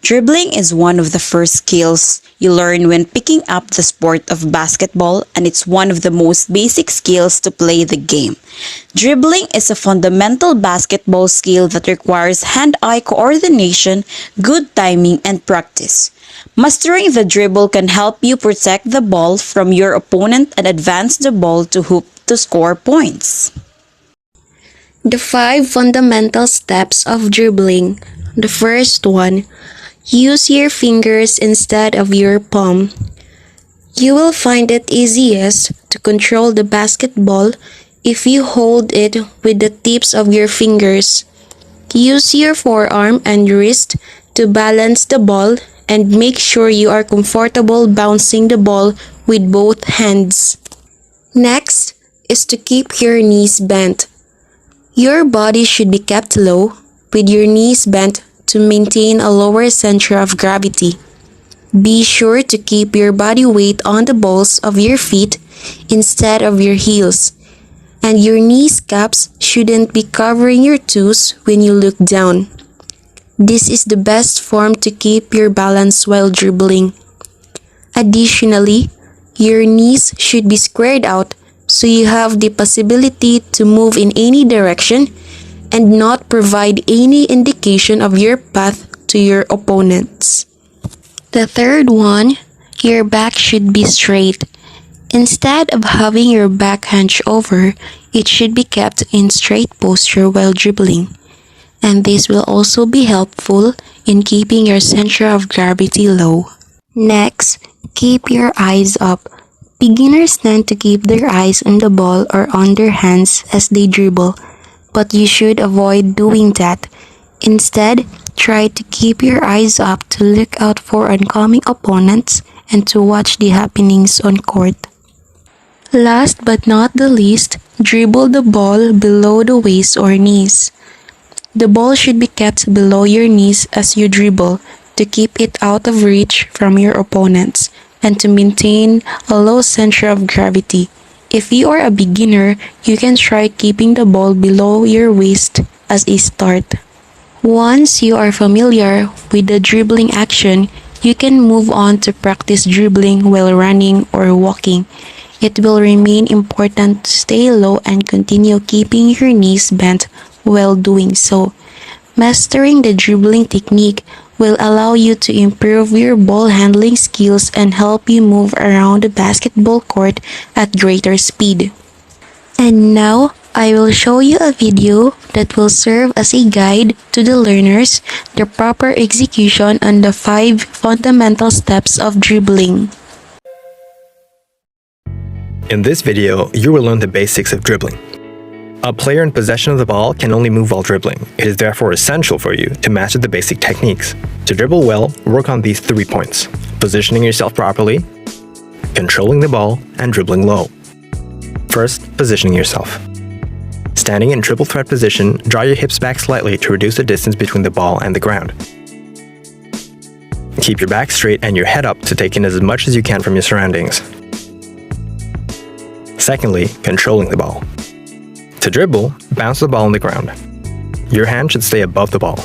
Dribbling is one of the first skills you learn when picking up the sport of basketball, and it's one of the most basic skills to play the game. Dribbling is a fundamental basketball skill that requires hand-eye coordination, good timing, and practice. Mastering the dribble can help you protect the ball from your opponent and advance the ball to hoop to score points. The 5 fundamental steps of dribbling. The first one, use your fingers instead of your palm. You will find it easiest to control the basketball if you hold it with the tips of your fingers. Use your forearm and wrist to balance the ball and make sure you are comfortable bouncing the ball with both hands. Next is to keep your knees bent. Your body should be kept low with your knees bent to maintain a lower center of gravity. Be sure to keep your body weight on the balls of your feet instead of your heels, and your knee caps shouldn't be covering your toes when you look down. This is the best form to keep your balance while dribbling. Additionally, your knees should be squared out so you have the possibility to move in any direction and not provide any indication of your path to your opponents. The third one, your back should be straight. Instead of having your back hunched over, it should be kept in straight posture while dribbling. And this will also be helpful in keeping your center of gravity low. Next, keep your eyes up. Beginners tend to keep their eyes on the ball or on their hands as they dribble, but you should avoid doing that. Instead, try to keep your eyes up to look out for oncoming opponents and to watch the happenings on court. Last but not the least, dribble the ball below the waist or knees. The ball should be kept below your knees as you dribble to keep it out of reach from your opponents and to maintain a low center of gravity. If you are a beginner, you can try keeping the ball below your waist as a start. Once you are familiar with the dribbling action, you can move on to practice dribbling while running or walking. It will remain important to stay low and continue keeping your knees bent while doing so. Mastering the dribbling technique will allow you to improve your ball handling skills and help you move around the basketball court at greater speed. And now, I will show you a video that will serve as a guide to the learners the proper execution on the 5 fundamental steps of dribbling. In this video, you will learn the basics of dribbling. A player in possession of the ball can only move while dribbling. It is therefore essential for you to master the basic techniques. To dribble well, work on these 3 points: positioning yourself properly, controlling the ball, and dribbling low. First, positioning yourself. Standing in triple threat position, draw your hips back slightly to reduce the distance between the ball and the ground. Keep your back straight and your head up to take in as much as you can from your surroundings. Secondly, controlling the ball. To dribble, bounce the ball on the ground. Your hand should stay above the ball.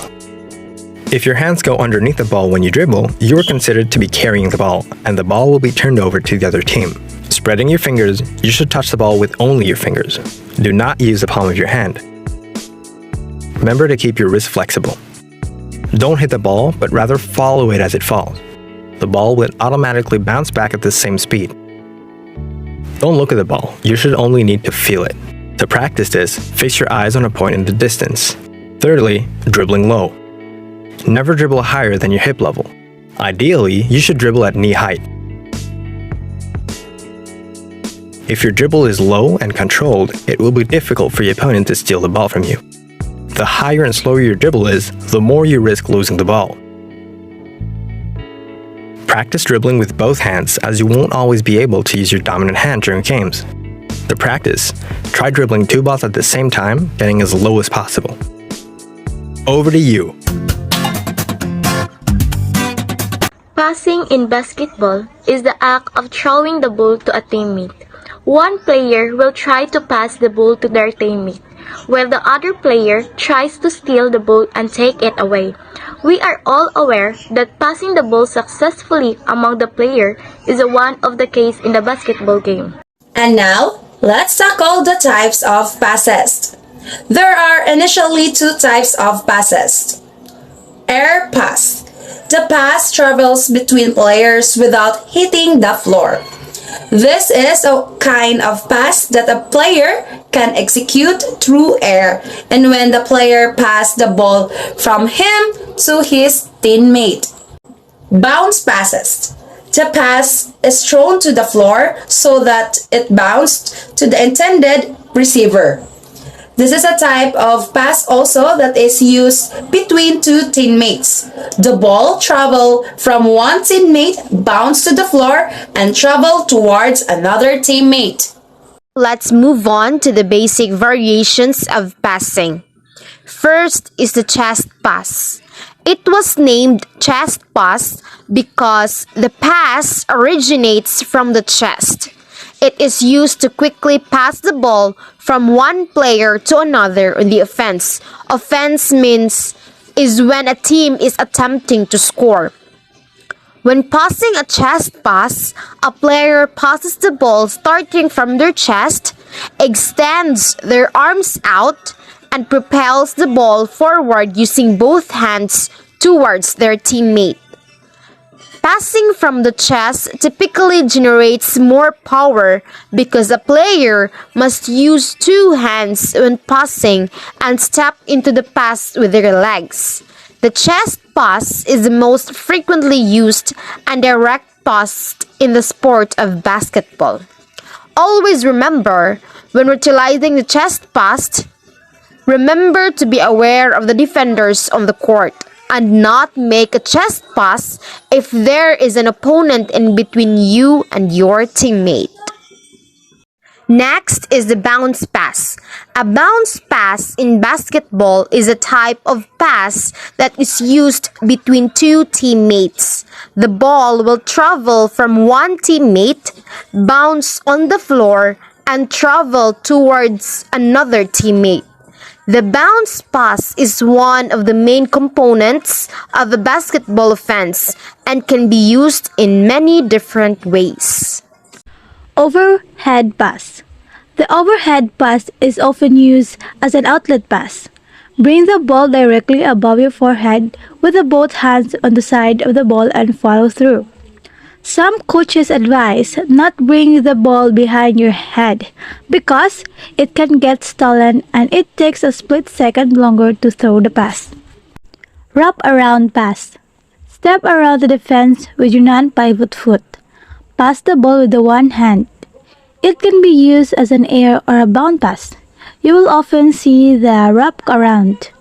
If your hands go underneath the ball when you dribble, you are considered to be carrying the ball, and the ball will be turned over to the other team. Spreading your fingers, you should touch the ball with only your fingers. Do not use the palm of your hand. Remember to keep your wrist flexible. Don't hit the ball, but rather follow it as it falls. The ball will automatically bounce back at the same speed. Don't look at the ball, you should only need to feel it. To practice this, fix your eyes on a point in the distance. Thirdly, dribbling low. Never dribble higher than your hip level. Ideally, you should dribble at knee height. If your dribble is low and controlled, it will be difficult for your opponent to steal the ball from you. The higher and slower your dribble is, the more you risk losing the ball. Practice dribbling with both hands, as you won't always be able to use your dominant hand during games. To practice, try dribbling 2 balls at the same time, getting as low as possible. Over to you. Passing in basketball is the act of throwing the ball to a teammate. One player will try to pass the ball to their teammate. while the other player tries to steal the ball and take it away. We are all aware that passing the ball successfully among the players is one of the case in the basketball game. And now, let's tackle the types of passes. There are initially two types of passes. Air pass. The pass travels between players without hitting the floor. This is a kind of pass that a player can execute through air and when the player passes the ball from him to his teammate. Bounce passes. The pass is thrown to the floor so that it bounced to the intended receiver. This is a type of pass also that is used between two teammates. The ball travel from one teammate, bounce to the floor, and travel towards another teammate. Let's move on to the basic variations of passing. First is the chest pass. It was named chest pass because the pass originates from the chest. It is used to quickly pass the ball from one player to another on the offense. Offense means is when a team is attempting to score. When passing a chest pass, a player passes the ball starting from their chest, extends their arms out, and propels the ball forward using both hands towards their teammate. Passing from the chest typically generates more power because a player must use two hands when passing and step into the pass with their legs. The chest pass is the most frequently used and direct pass in the sport of basketball. Always remember, when utilizing the chest pass, remember to be aware of the defenders on the court and not make a chest pass if there is an opponent in between you and your teammate. Next is the bounce pass. A bounce pass in basketball is a type of pass that is used between two teammates. The ball will travel from one teammate, bounce on the floor, and travel towards another teammate. The bounce pass is one of the main components of a basketball offense and can be used in many different ways. Overhead pass. The overhead pass is often used as an outlet pass. Bring the ball directly above your forehead with both hands on the side of the ball and follow through. Some coaches advise not bring the ball behind your head because it can get stolen and it takes a split second longer to throw the pass. Wrap around pass. Step around the defense with your non-pivot foot. Pass the ball with the one hand. It can be used as an air or a bound pass. You will often see the wrap around,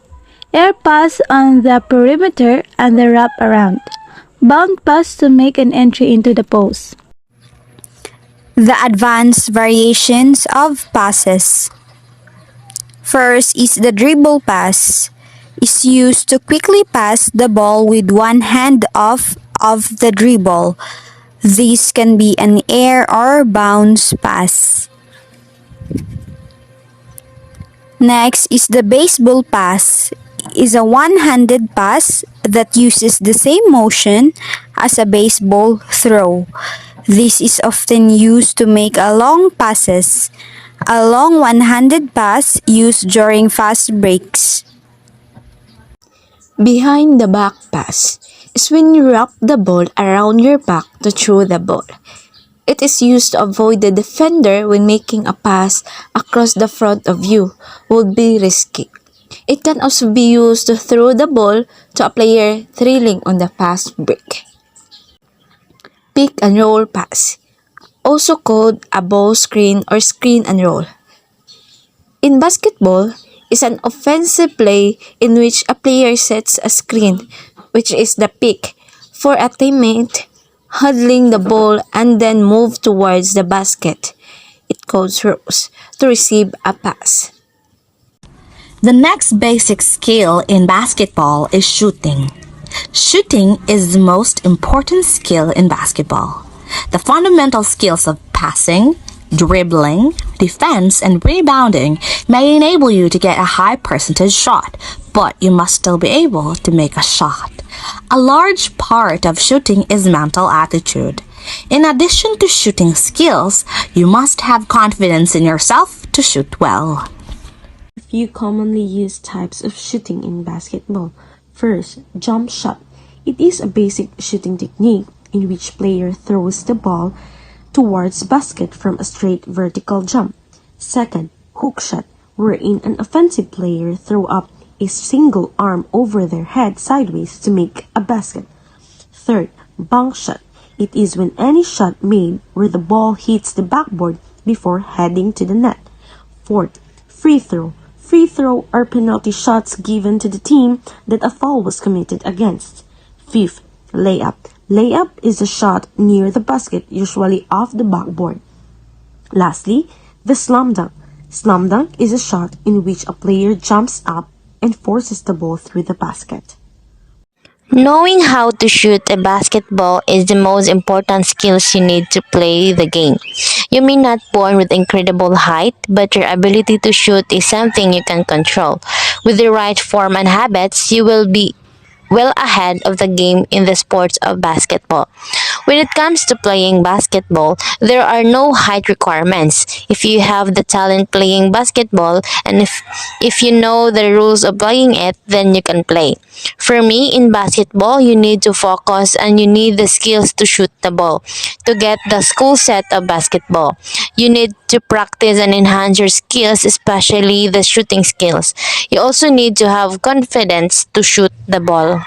air pass on the perimeter, and the wrap around. Bound pass to make an entry into the post. The advanced variations of passes. First is the dribble pass. Is used to quickly pass the ball with one hand off of the dribble. This can be an air or bounce pass. Next is the baseball pass. Is a one-handed pass that uses the same motion as a baseball throw. This is often used to make a long passes. A long one-handed pass used during fast breaks. Behind the back pass is when you wrap the ball around your back to throw the ball. It is used to avoid the defender when making a pass across the front of you would be risky. It can also be used to throw the ball to a player trailing on the fast break. Pick and roll pass, also called a ball screen or screen and roll. In basketball, is an offensive play in which a player sets a screen, which is the pick, for a teammate, huddling the ball and then move towards the basket. It goes rows to receive a pass. The next basic skill in basketball is shooting. Shooting is the most important skill in basketball. The fundamental skills of passing, Dribbling, defense, and rebounding may enable you to get a high percentage shot, but you must still be able to make a shot. A large part of shooting is mental attitude. In addition to shooting skills, you must have confidence in yourself to shoot well. A few commonly used types of shooting in basketball. First, jump shot. It is a basic shooting technique in which player throws the ball towards basket from a straight vertical jump. Second, hook shot, wherein an offensive player throw up a single arm over their head sideways to make a basket. Third, bank shot. It is when any shot made where the ball hits the backboard before heading to the net. Fourth, free throw. Free throw are penalty shots given to the team that a foul was committed against. Fifth, layup. Layup is a shot near the basket, usually off the backboard. Lastly, the slam dunk. Slam dunk is a shot in which a player jumps up and forces the ball through the basket. Knowing how to shoot a basketball is the most important skills you need to play the game. You may not born with incredible height, but your ability to shoot is something you can control. With the right form and habits, you will be well ahead of the game in the sports of basketball. When it comes to playing basketball, there are no height requirements. If you have the talent playing basketball and if you know the rules of playing it, then you can play. For me, in basketball, you need to focus and you need the skills to shoot the ball. To get the school set of basketball, you need to practice and enhance your skills, especially the shooting skills. You also need to have confidence to shoot the ball.